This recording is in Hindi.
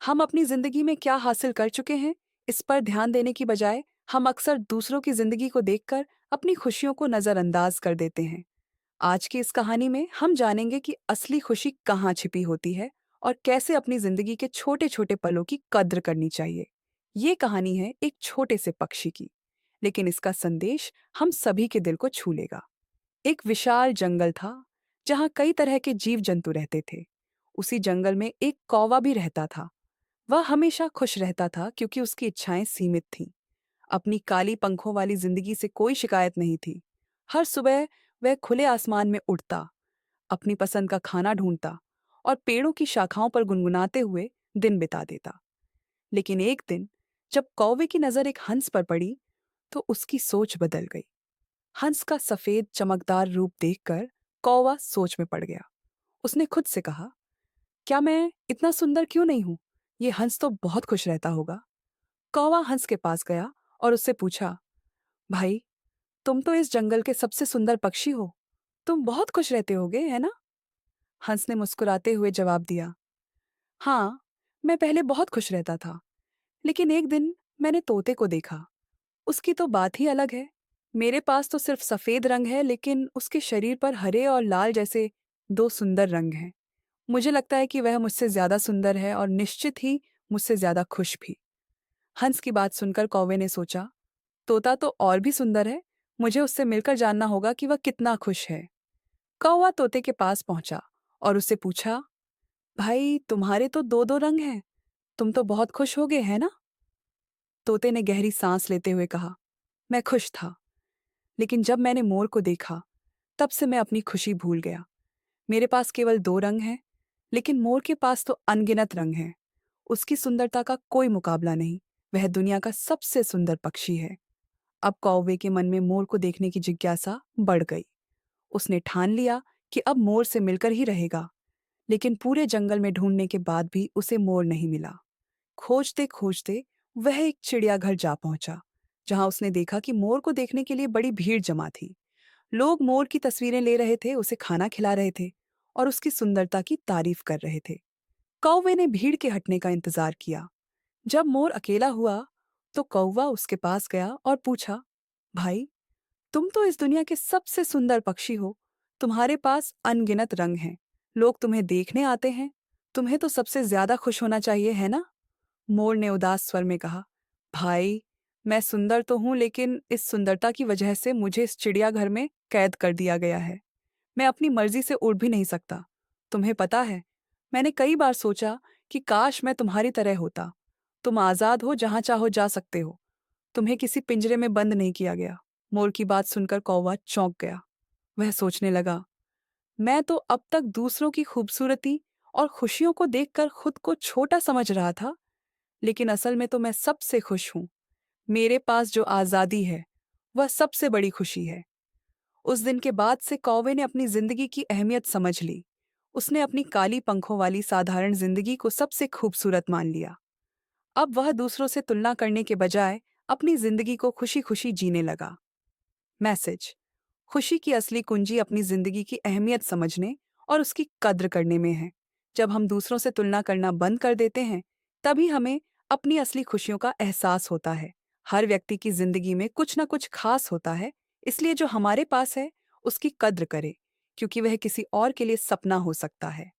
हम अपनी जिंदगी में क्या हासिल कर चुके हैं, इस पर ध्यान देने की बजाय हम अक्सर दूसरों की जिंदगी को देखकर अपनी खुशियों को नजरअंदाज कर देते हैं। आज की इस कहानी में हम जानेंगे कि असली खुशी कहाँ छिपी होती है और कैसे अपनी जिंदगी के छोटे छोटे पलों की कद्र करनी चाहिए। ये कहानी है एक छोटे से पक्षी की, लेकिन इसका संदेश हम सभी के दिल को छू लेगा। एक विशाल जंगल था जहाँ कई तरह के जीव जंतु रहते थे। उसी जंगल में एक कौवा भी रहता था। वह हमेशा खुश रहता था क्योंकि उसकी इच्छाएं सीमित थीं। अपनी काली पंखों वाली जिंदगी से कोई शिकायत नहीं थी। हर सुबह वह खुले आसमान में उड़ता, अपनी पसंद का खाना ढूंढता और पेड़ों की शाखाओं पर गुनगुनाते हुए दिन बिता देता। लेकिन एक दिन जब कौवे की नजर एक हंस पर पड़ी तो उसकी सोच बदल गई। हंस का सफेद चमकदार रूप देखकर कौवा सोच में पड़ गया। उसने खुद से कहा, क्या मैं इतना सुंदर क्यों नहीं हूं? ये हंस तो बहुत खुश रहता होगा। कौवा हंस के पास गया और उससे पूछा, भाई, तुम तो इस जंगल के सबसे सुंदर पक्षी हो। तुम बहुत खुश रहते होगे, है ना? हंस ने मुस्कुराते हुए जवाब दिया, हाँ, मैं पहले बहुत खुश रहता था, लेकिन एक दिन मैंने तोते को देखा। उसकी तो बात ही अलग है। मेरे पास तो सिर्फ सफेद रंग है, लेकिन उसके शरीर पर हरे और लाल जैसे दो सुंदर रंग हैं। मुझे लगता है कि वह मुझसे ज्यादा सुंदर है और निश्चित ही मुझसे ज्यादा खुश भी। हंस की बात सुनकर कौवे ने सोचा, तोता तो और भी सुंदर है। मुझे उससे मिलकर जानना होगा कि वह कितना खुश है। कौवा तोते के पास पहुंचा और उससे पूछा, भाई, तुम्हारे तो दो दो रंग हैं। तुम तो बहुत खुश होगे, है ना? तोते ने गहरी सांस लेते हुए कहा, मैं खुश था, लेकिन जब मैंने मोर को देखा तब से मैं अपनी खुशी भूल गया। मेरे पास केवल दो रंग हैं, लेकिन मोर के पास तो अनगिनत रंग हैं। उसकी सुंदरता का कोई मुकाबला नहीं। वह दुनिया का सबसे सुंदर पक्षी है। अब कौवे के मन में मोर को देखने की जिज्ञासा बढ़ गई। उसने ठान लिया कि अब मोर से मिलकर ही रहेगा। लेकिन पूरे जंगल में ढूंढने के बाद भी उसे मोर नहीं मिला। खोजते खोजते वह एक चिड़ियाघर जा पहुंचा, जहां उसने देखा कि मोर को देखने के लिए बड़ी भीड़ जमा थी। लोग मोर की तस्वीरें ले रहे थे, उसे खाना खिला रहे थे और उसकी सुंदरता की तारीफ कर रहे थे। कौवे ने भीड़ के हटने का इंतजार किया। जब मोर अकेला हुआ तो कौवा उसके पास गया और पूछा, भाई, तुम तो इस दुनिया के सबसे सुंदर पक्षी हो। तुम्हारे पास अनगिनत रंग हैं। लोग तुम्हें देखने आते हैं। तुम्हें तो सबसे ज्यादा खुश होना चाहिए, है ना? मोर ने उदास स्वर में कहा, भाई, मैं सुंदर तो हूं, लेकिन इस सुंदरता की वजह से मुझे इस चिड़ियाघर में कैद कर दिया गया है। मैं अपनी मर्जी से उड़ भी नहीं सकता। तुम्हें पता है, मैंने कई बार सोचा कि काश मैं तुम्हारी तरह होता। तुम आजाद हो, जहां चाहो जा सकते हो। तुम्हें किसी पिंजरे में बंद नहीं किया गया। मोर की बात सुनकर कौवा चौंक गया। वह सोचने लगा, मैं तो अब तक दूसरों की खूबसूरती और खुशियों को देखकर खुद को छोटा समझ रहा था, लेकिन असल में तो मैं सबसे खुश हूं। मेरे पास जो आजादी है, वह सबसे बड़ी खुशी है। उस दिन के बाद से कौवे ने अपनी जिंदगी की अहमियत समझ ली। उसने अपनी काली पंखों वाली साधारण जिंदगी को सबसे खूबसूरत मान लिया। अब वह दूसरों से तुलना करने के बजाय अपनी जिंदगी को खुशी खुशी जीने लगा। मैसेज: खुशी की असली कुंजी अपनी जिंदगी की अहमियत समझने और उसकी कद्र करने में है। जब हम दूसरों से तुलना करना बंद कर देते हैं, तभी हमें अपनी असली खुशियों का एहसास होता है। हर व्यक्ति की जिंदगी में कुछ ना कुछ खास होता है, इसलिए जो हमारे पास है उसकी कद्र करें, क्योंकि वह किसी और के लिए सपना हो सकता है।